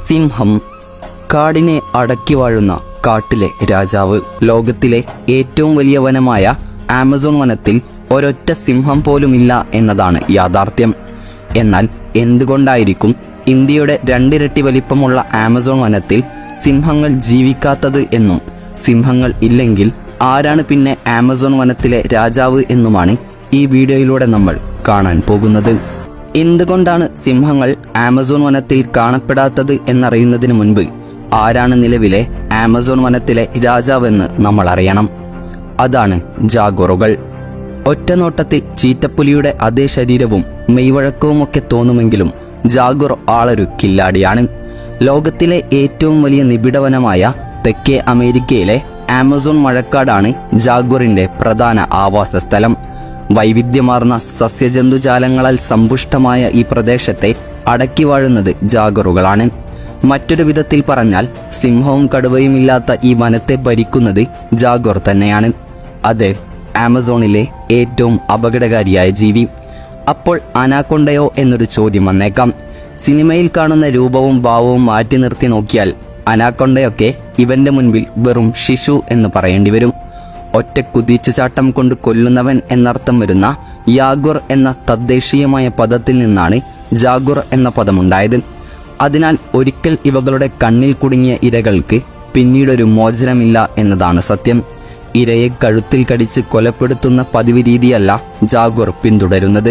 സിംഹം, കാടിനെ അടക്കി വാഴുന്ന കാട്ടിലെ രാജാവ്. ലോകത്തിലെ ഏറ്റവും വലിയ വനമായ ആമസോൺ വനത്തിൽ ഒരൊറ്റ സിംഹം പോലുമില്ല എന്നതാണ് യാഥാർത്ഥ്യം. എന്നാൽ എന്തുകൊണ്ടായിരിക്കും ഇന്ത്യയുടെ 2 ഇരട്ടി വലിപ്പമുള്ള ആമസോൺ വനത്തിൽ സിംഹങ്ങൾ ജീവിക്കാത്തത് എന്നും സിംഹങ്ങൾ ഇല്ലെങ്കിൽ ആരാണ് പിന്നെ ആമസോൺ വനത്തിലെ രാജാവ് എന്നുമാണ് ഈ വീഡിയോയിലൂടെ നമ്മൾ കാണാൻ പോകുന്നത്. എന്തുകൊണ്ടാണ് സിംഹങ്ങൾ ആമസോൺ വനത്തിൽ കാണപ്പെടാത്തത് എന്നറിയുന്നതിന് മുൻപ് ആരാണ് നിലവിലെ ആമസോൺ വനത്തിലെ രാജാവെന്ന് നമ്മൾ അറിയണം. അതാണ് ജാഗുറുകൾ. ഒറ്റ നോട്ടത്തിൽ ചീറ്റപ്പുലിയുടെ അതേ ശരീരവും മെയ്വഴക്കവുമൊക്കെ തോന്നുമെങ്കിലും ജാഗുർ ആളൊരു കില്ലാടിയാണ്. ലോകത്തിലെ ഏറ്റവും വലിയ നിബിഡവനമായ തെക്കേ അമേരിക്കയിലെ ആമസോൺ മഴക്കാടാണ് ജാഗുറിന്റെ പ്രധാന ആവാസ സ്ഥലം. വൈവിധ്യമാർന്ന സസ്യജന്തുജാലങ്ങളാൽ സമ്പുഷ്ടമായ ഈ പ്രദേശത്തെ അടക്കി വാഴുന്നത് ജാഗറുകളാണ്. മറ്റൊരു വിധത്തിൽ പറഞ്ഞാൽ സിംഹവും കടുവയും ഇല്ലാത്ത ഈ വനത്തെ ഭരിക്കുന്നത് ജാഗുർ തന്നെയാണ്. അത് ആമസോണിലെ ഏറ്റവും അപകടകാരിയായ ജീവി. അപ്പോൾ അനാക്കൊണ്ടയോ എന്നൊരു ചോദ്യം വന്നേക്കാം. സിനിമയിൽ കാണുന്ന രൂപവും ഭാവവും മാറ്റി നിർത്തി നോക്കിയാൽ അനാക്കൊണ്ടയൊക്കെ ഇവന്റെ മുൻപിൽ വെറും ശിശു എന്ന് പറയേണ്ടി വരും. ഒറ്റ കുതിച്ചുചാട്ടം കൊണ്ട് കൊല്ലുന്നവൻ എന്നർത്ഥം വരുന്ന യാഗുർ എന്ന തദ്ദേശീയമായ പദത്തിൽ നിന്നാണ് ജാഗുർ എന്ന പദമുണ്ടായത്. അതിനാൽ ഒരിക്കൽ ഇവകളുടെ കണ്ണിൽ കുടുങ്ങിയ ഇരകൾക്ക് പിന്നീടൊരു മോചനമില്ല എന്നതാണ് സത്യം. ഇരയെ കഴുത്തിൽ കടിച്ച് കൊലപ്പെടുത്തുന്ന പതിവ് രീതിയല്ല ജാഗുർ പിന്തുടരുന്നത്.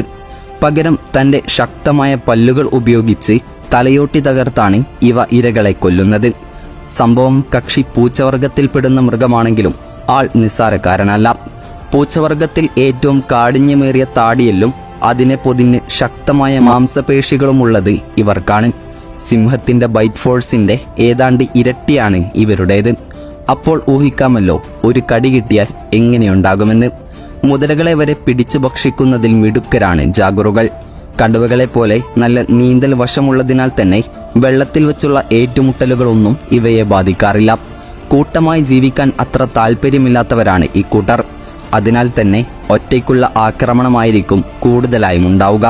പകരം തൻ്റെ ശക്തമായ പല്ലുകൾ ഉപയോഗിച്ച് തലയോട്ടി തകർത്താണ് ഇവ ഇരകളെ കൊല്ലുന്നത്. സംഭവം കക്ഷി പൂച്ചവർഗത്തിൽപ്പെടുന്ന മൃഗമാണെങ്കിലും ആൾ നിസ്സാരക്കാരനല്ല. പൂച്ചവർഗത്തിൽ ഏറ്റവും കാഠിന്യമേറിയ താടിയെല്ലും അതിനെ പൊതിഞ്ഞ് ശക്തമായ മാംസപേശികളുമുള്ളത് ഇവർക്കാണ്. സിംഹത്തിന്റെ ബൈറ്റ് ഫോഴ്സിന്റെ ഏതാണ്ട് ഇരട്ടിയാണ് ഇവരുടേത്. അപ്പോൾ ഊഹിക്കാമല്ലോ ഒരു കടി കിട്ടിയാൽ എങ്ങനെയുണ്ടാകുമെന്ന്. മുതലകളെ വരെ പിടിച്ചു ഭക്ഷിക്കുന്നതിൽ മിടുക്കരാണ് ജാഗുറുകൾ. കടുവകളെ പോലെ നല്ല നീന്തൽ വശമുള്ളതിനാൽ തന്നെ വെള്ളത്തിൽ വെച്ചുള്ള ഏറ്റുമുട്ടലുകളൊന്നും ഇവയെ ബാധിക്കാറില്ല. കൂട്ടമായി ജീവിക്കാൻ അത്ര താല്പര്യമില്ലാത്തവരാണ് ഇക്കൂട്ടർ. അതിനാൽ തന്നെ ഒറ്റയ്ക്കുള്ള ആക്രമണമായിരിക്കും കൂടുതലായും ഉണ്ടാവുക.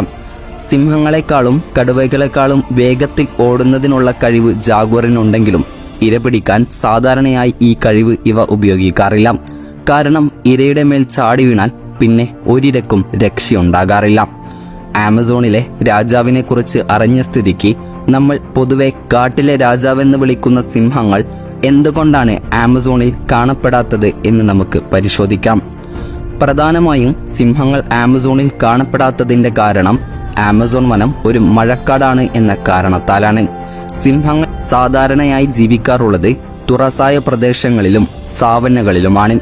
സിംഹങ്ങളെക്കാളും കടുവകളെക്കാളും വേഗത്തിൽ ഓടുന്നതിനുള്ള കഴിവ് ജാഗുറിനുണ്ടെങ്കിലും ഇരപിടിക്കാൻ സാധാരണയായി ഈ കഴിവ് ഇവ ഉപയോഗിക്കാറില്ല. കാരണം ഇരയുടെ മേൽ ചാടി വീണാൽ പിന്നെ ഒരിരക്കും രക്ഷയുണ്ടാകാറില്ല. ആമസോണിലെ രാജാവിനെ കുറിച്ച് അറിഞ്ഞ സ്ഥിതിക്ക് നമ്മൾ പൊതുവെ കാട്ടിലെ രാജാവെന്ന് വിളിക്കുന്ന സിംഹങ്ങൾ എന്തുകൊണ്ടാണ് ആമസോണിൽ കാണപ്പെടാത്തത് എന്ന് നമുക്ക് പരിശോധിക്കാം. പ്രധാനമായും സിംഹങ്ങൾ ആമസോണിൽ കാണപ്പെടാത്തതിൻ്റെ കാരണം ആമസോൺ വനം ഒരു മഴക്കാടാണ് എന്ന കാരണത്താലാണ്. സിംഹങ്ങൾ സാധാരണയായി ജീവിക്കാറുള്ളത് തുറസായ പ്രദേശങ്ങളിലും സാവന്നകളിലുമാണ്.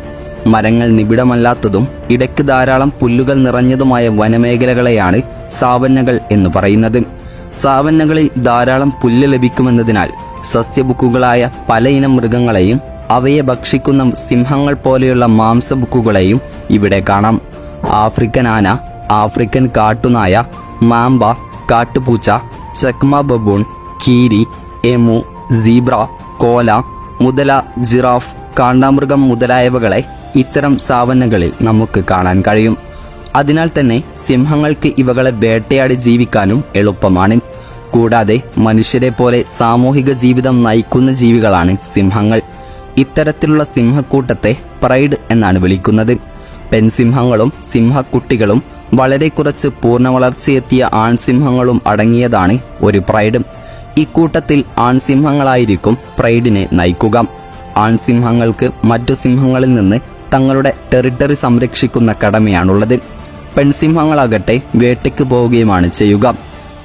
മരങ്ങൾ നിബിഡമല്ലാത്തതും ഇടയ്ക്ക് ധാരാളം പുല്ലുകൾ നിറഞ്ഞതുമായ വനമേഖലകളെയാണ് സാവന്നകൾ എന്ന് പറയുന്നത്. സാവന്നകളിൽ ധാരാളം പുല്ല് ലഭിക്കുമെന്നതിനാൽ സസ്യബുക്കുകളായ പലയിനം മൃഗങ്ങളെയും അവയെ ഭക്ഷിക്കുന്ന സിംഹങ്ങൾ പോലെയുള്ള മാംസബുക്കുകളെയും ഇവിടെ കാണാം. ആഫ്രിക്കൻ ആന, ആഫ്രിക്കൻ കാട്ടുനായ, മാമ്പ, കാട്ടുപൂച്ച, ചക്മ ബബൂൺ, കീരി, എമു, സീബ്ര, കോല, മുതല, ജിറാഫ്, കാണ്ടാമൃഗം മുതലായവകളെ ഇത്തരം സാവന്നകളിൽ നമുക്ക് കാണാൻ കഴിയും. അതിനാൽ തന്നെ സിംഹങ്ങൾക്ക് ഇവകളെ വേട്ടയാടി ജീവിക്കാനും എളുപ്പമാണ്. കൂടാതെ മനുഷ്യരെ പോലെ സാമൂഹിക ജീവിതം നയിക്കുന്ന ജീവികളാണ് സിംഹങ്ങൾ. ഇത്തരത്തിലുള്ള സിംഹക്കൂട്ടത്തെ പ്രൈഡ് എന്നാണ് വിളിക്കുന്നത്. പെൺസിംഹങ്ങളും സിംഹക്കുട്ടികളും വളരെ കുറച്ച് പൂർണ്ണ വളർച്ചയെത്തിയ ആൺസിംഹങ്ങളും അടങ്ങിയതാണ് ഒരു പ്രൈഡ്. ഇക്കൂട്ടത്തിൽ ആൺസിംഹങ്ങളായിരിക്കും പ്രൈഡിനെ നയിക്കുക. ആൺസിംഹങ്ങൾക്ക് മറ്റു സിംഹങ്ങളിൽ നിന്ന് തങ്ങളുടെ ടെറിട്ടറി സംരക്ഷിക്കുന്ന കടമയാണുള്ളത്. പെൺസിംഹങ്ങളാകട്ടെ വേട്ടയ്ക്ക് പോവുകയുമാണ് ചെയ്യുക.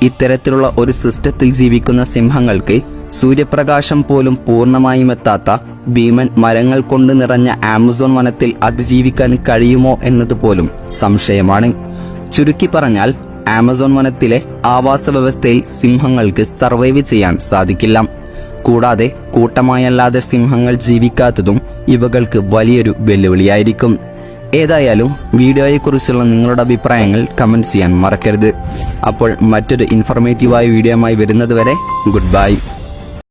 ഇത്തരത്തിലുള്ള ഒരു സിസ്റ്റത്തിൽ ജീവിക്കുന്ന സിംഹങ്ങൾക്ക് സൂര്യപ്രകാശം പോലും പൂർണ്ണമായും എത്താത്ത ഭീമൻ മരങ്ങൾ കൊണ്ട് നിറഞ്ഞ ആമസോൺ വനത്തിൽ അതിജീവിക്കാൻ കഴിയുമോ എന്നതുപോലും സംശയമാണ്. ചുരുക്കി പറഞ്ഞാൽ ആമസോൺ വനത്തിലെ ആവാസ വ്യവസ്ഥയിൽ സിംഹങ്ങൾക്ക് സർവൈവ് ചെയ്യാൻ സാധിക്കില്ല. കൂടാതെ കൂട്ടമായല്ലാതെ സിംഹങ്ങൾ ജീവിക്കാത്തതും ഇവകൾക്ക് വലിയൊരു വെല്ലുവിളിയായിരിക്കും. ഏതായാലും വീഡിയോയെക്കുറിച്ചുള്ള നിങ്ങളുടെ അഭിപ്രായങ്ങൾ കമൻറ്റ് ചെയ്യാൻ മറക്കരുത്. അപ്പോൾ മറ്റൊരു ഇൻഫോർമേറ്റീവായ വീഡിയോയുമായി വരുന്നത് വരെ ഗുഡ് ബൈ.